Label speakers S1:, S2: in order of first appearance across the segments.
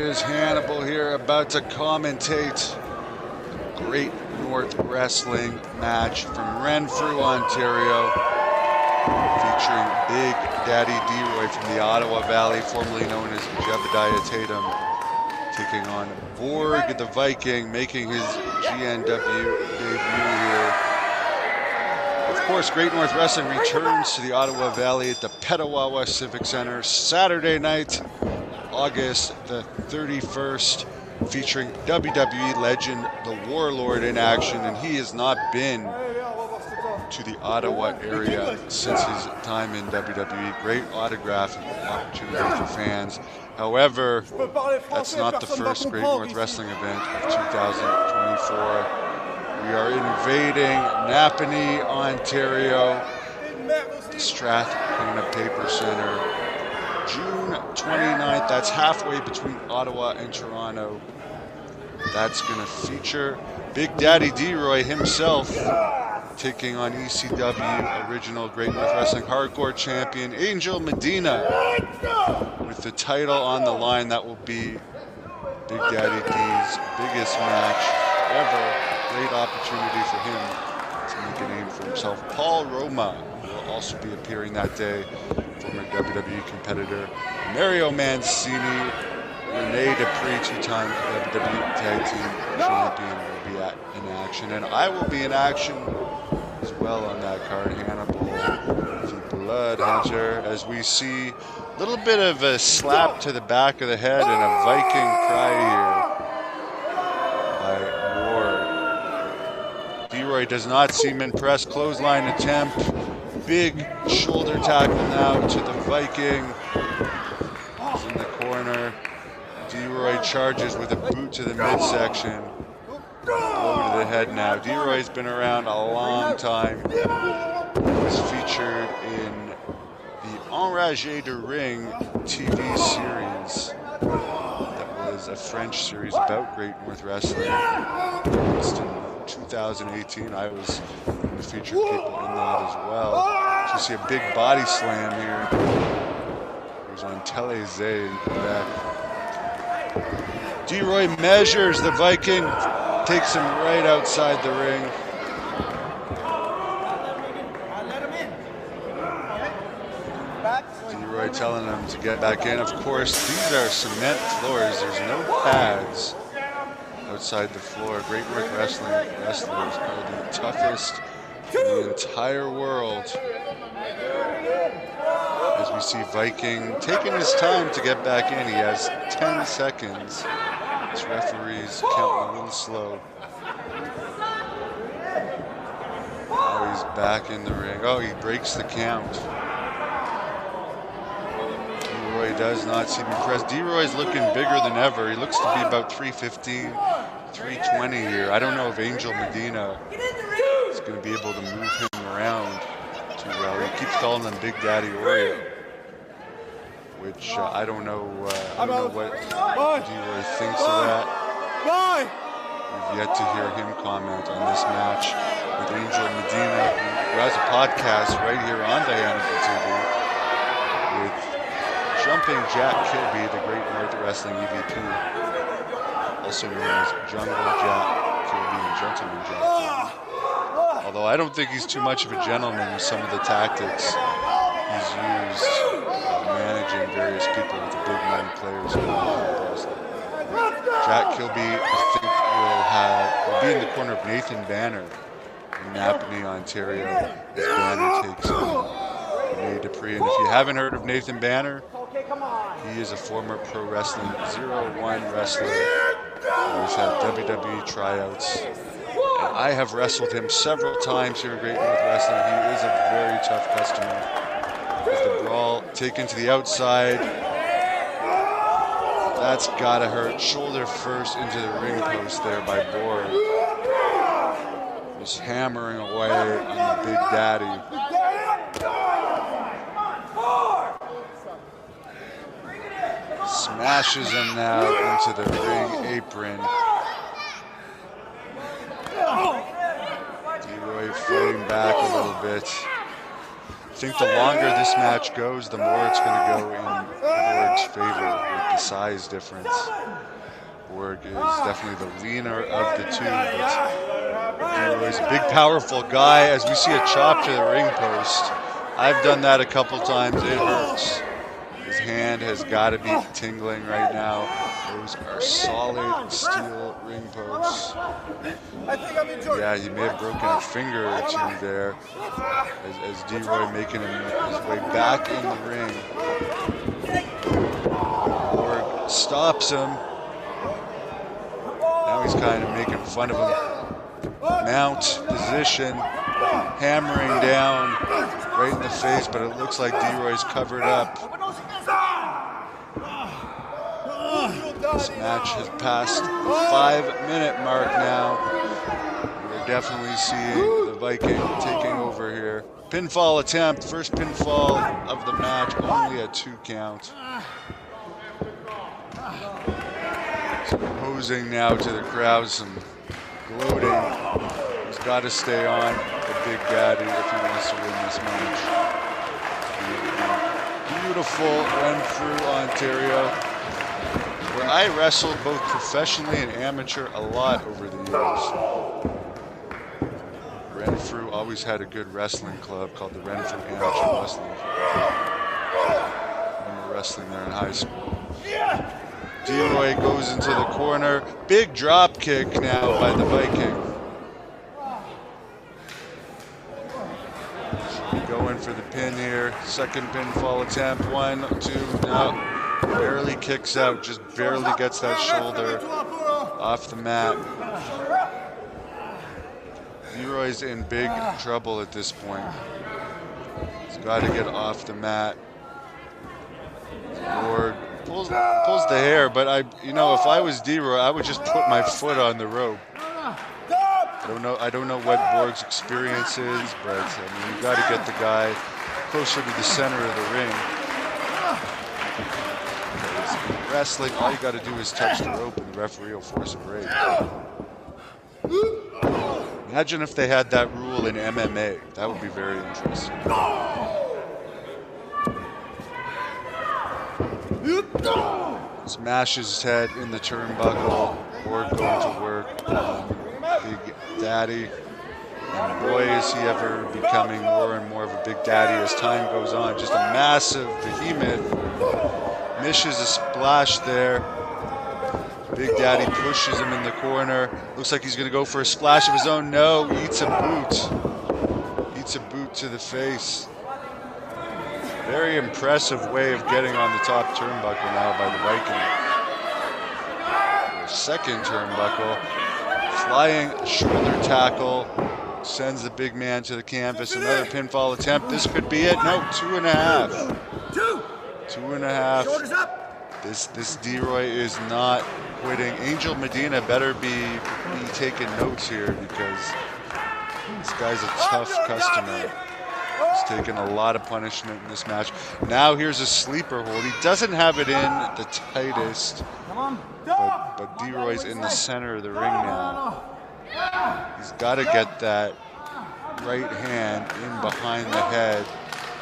S1: Here's Hannibal here, about to commentate the Great North Wrestling match from Renfrew, Ontario, featuring Big Daddy D-Roy from the Ottawa Valley, formerly known as Jebediah Tatum, taking on Bjorg The Viking, making his GNW debut here. Of course, Great North Wrestling returns to the Ottawa Valley at the Petawawa Civic Center Saturday night, August the 31st, featuring WWE legend, the Warlord, in action, and he has not been to the Ottawa area since his time in WWE. Great autograph opportunity for fans. However, that's not the first Great North Wrestling event of 2024. We are invading Napanee, Ontario, the Strathcona Paper Center, June 29th. That's halfway between Ottawa and Toronto. That's going to feature Big Daddy D-Roy himself taking on ECW original Great North Wrestling Hardcore champion Angel Medina. With the title on the line, that will be Big Daddy D's biggest match ever. Great opportunity for him to make a name for himself. Paul Roma will also be appearing that day, former WWE competitor. Mario Mancini, Rene Dupree, two-time WWE Tag Team Champion, will be in action. And I will be in action as well on that card. Hannibal, the Blood Hunter, as we see a little bit of a slap to the back of the head and a Viking cry here by Ward. D-Roy does not seem impressed. Clothesline attempt. Big shoulder tackle now to the Viking. He's in the corner. D-Roy charges with a boot to the midsection. Blow to the head now. D-Roy's been around a long time. He was featured in the Enragé de Ring TV series. That was a French series about Great North Wrestling. Released in 2018. I was one of the featured people in that as well. So you see a big body slam here. He was on Télé in Quebec. D-Roy measures the Viking, takes him right outside the ring. D-Roy telling him to get back in. Of course, these are cement floors. There's no pads outside the floor. Great North Wrestling wrestlers are the toughest in the entire world. As we see Viking taking his time to get back in. He has 10 seconds. This referee's counting a little slow. Now he's back in the ring. Oh, he breaks the count. D-Roy does not seem impressed. D-Roy's looking bigger than ever. He looks to be about 315, 320 here. I don't know if Angel Medina is going to be able to move him around too well. He keeps calling him Big Daddy Oreo, which I don't know what D-Roy thinks of that. We've yet to hear him comment on this match with Angel Medina, who has a podcast right here on Hannibal TV with Jumping Jack Kilby, the Great North Wrestling EVP, also known as Jungle Jack Kilby and Gentleman Jack Kilby. Although I don't think he's too much of a gentleman with some of the tactics he's used managing various people with the big money players. Jack Kilby, I think, will be in the corner of Nathan Banner in Napanee, Ontario, as Banner takes on Rene Dupree. And if you haven't heard of Nathan Banner, he is a former Pro Wrestling 01 wrestler. He's had WWE tryouts. And I have wrestled him several times here at Great North Wrestling. He is a very tough customer. With the brawl taken to the outside. That's gotta hurt. Shoulder first into the ring post there by Bjorg. Just hammering away on the Big Daddy. Smashes him now into the ring apron. D-Roy fighting back a little bit. think the longer this match goes, the more it's going to go in Bjorg's favor with the size difference. Bjorg is definitely the leaner of the two, but Leroy's a big, powerful guy. As we see a chop to the ring post, I've done that a couple times. It hurts. His hand has got to be tingling right now. Those are solid steel ring posts. Yeah, he may have broken a finger or two there as D-Roy making his way back in the ring. Bjorg stops him. Now he's kind of making fun of him. Mount position, hammering down right in the face, but it looks like D-Roy's covered up. This match has passed the 5-minute mark now. We're definitely seeing the Viking taking over here. Pinfall attempt, first pinfall of the match, only a 2 count. So posing now to the crowd, some gloating. He's got to stay on the Big Daddy if he wants to win this match. Beautiful Renfrew, Ontario, where I wrestled both professionally and amateur a lot over the years. Renfrew always had a good wrestling club called the Renfrew Amateur Wrestling Club. I remember wrestling there in high school. D-Roy goes into the corner. Big drop kick now by the Viking. Going for the pin here. Second pinfall attempt. 1, 2, no. Barely kicks out, just barely gets that shoulder off the mat. D-Roy's in big trouble at this point. He's got to get off the mat. Warlord pulls the hair, but if I was D-Roy, I would just put my foot on the rope. I don't know what Bjorg's experience is, but I mean, you got to get the guy closer to the center of the ring. Wrestling, all you got to do is touch the rope and the referee will force a break. Imagine if they had that rule in MMA. That would be very interesting. Smashes his head in the turnbuckle. Bjorg going to work on Big Daddy. And boy, is he ever becoming more and more of a Big Daddy as time goes on. Just a massive behemoth. Misses a splash there. Big Daddy pushes him in the corner. Looks like he's going to go for a splash of his own. No, eats a boot. Eats a boot to the face. Very impressive way of getting on the top turnbuckle now by the Viking. Second turnbuckle. Flying shoulder tackle. Sends the big man to the canvas. Another pinfall attempt. This could be it. No, 2.5. 2.5. This D-Roy is not quitting. Angel Medina better be taking notes here because this guy's a tough customer. He's taken a lot of punishment in this match. Now here's a sleeper hold. He doesn't have it in the tightest, but D-Roy's in the center of the ring now. He's got to get that right hand in behind the head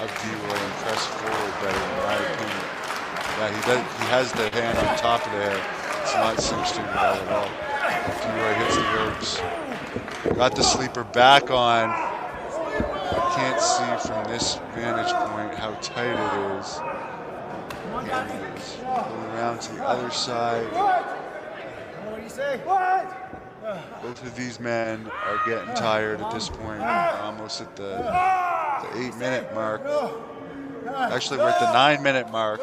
S1: of D-Roy and press forward better, in my opinion. Yeah, he has the hand on top of the head. It's not cinched in well at all. D-Roy hits the ropes. Got the sleeper back on. You can't see from this vantage point how tight it is. And he's going around to the other side.
S2: What do you say?
S1: Both of these men are getting tired at this point. Almost at the 8-minute mark. Actually, we're at the 9-minute mark.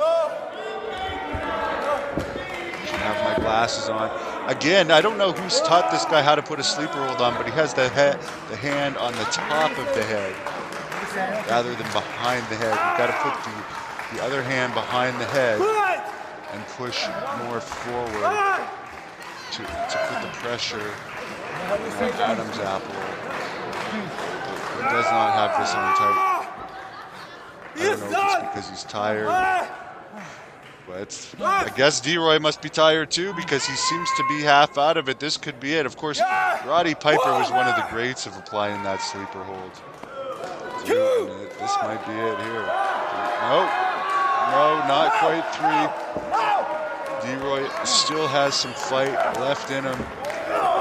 S1: Should have my glasses on. Again, I don't know who's taught this guy how to put a sleeper hold on, but he has the hand on the top of the head rather than behind the head. You've got to put the other hand behind the head and push more forward to put the pressure on Adam's apple. He does not have this on tight. I don't know if it's because he's tired. But I guess D-Roy must be tired too because he seems to be half out of it. This could be it. Of course, Roddy Piper was one of the greats of applying that sleeper hold. So 2, and this might be it here. Nope. No, not quite 3. D-Roy still has some fight left in him.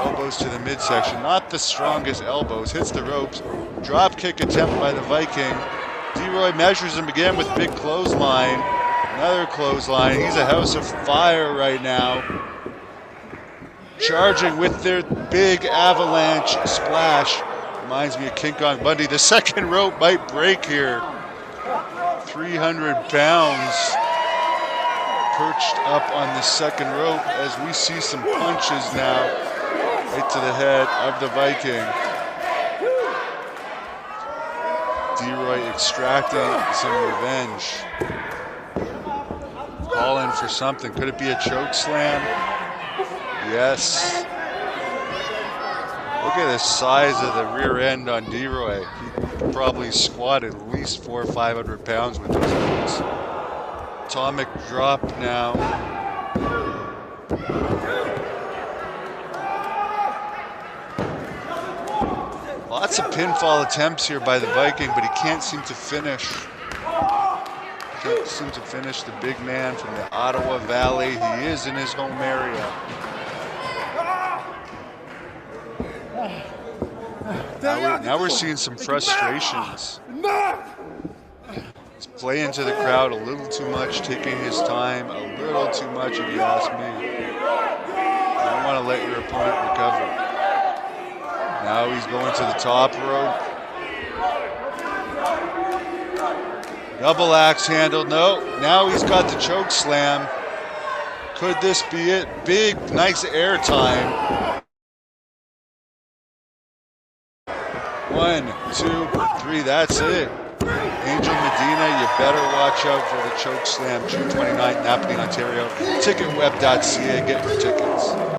S1: Elbows to the midsection. Not the strongest elbows. Hits the ropes. Drop kick attempt by the Viking. D-Roy measures him again with big clothesline. Another clothesline. He's a house of fire right now. Charging with their big avalanche splash. Reminds me of King Kong Bundy. The second rope might break here. 300 pounds perched up on the second rope as we see some punches now right to the head of the Viking. D-Roy extracting some revenge. Calling for something. Could it be a choke slam? Yes. Look at the size of the rear end on D-Roy. He could probably squat at least 400 or 500 pounds with those moves. Atomic drop now. Lots of pinfall attempts here by the Viking, but he can't seem to finish. Can't seem to finish the big man from the Ottawa Valley. He is in his home area. Now we're seeing some frustrations. He's playing to the crowd a little too much, taking his time a little too much, if you ask me. You don't want to let your opponent recover. Now he's going to the top rope. Double axe handle, no. Now he's got the choke slam. Could this be it? Big, nice air time. 1, 2, 3, that's it. Angel Medina, you better watch out for the choke slam. June 29th, Napanee, Ontario. Ticketweb.ca, get your tickets.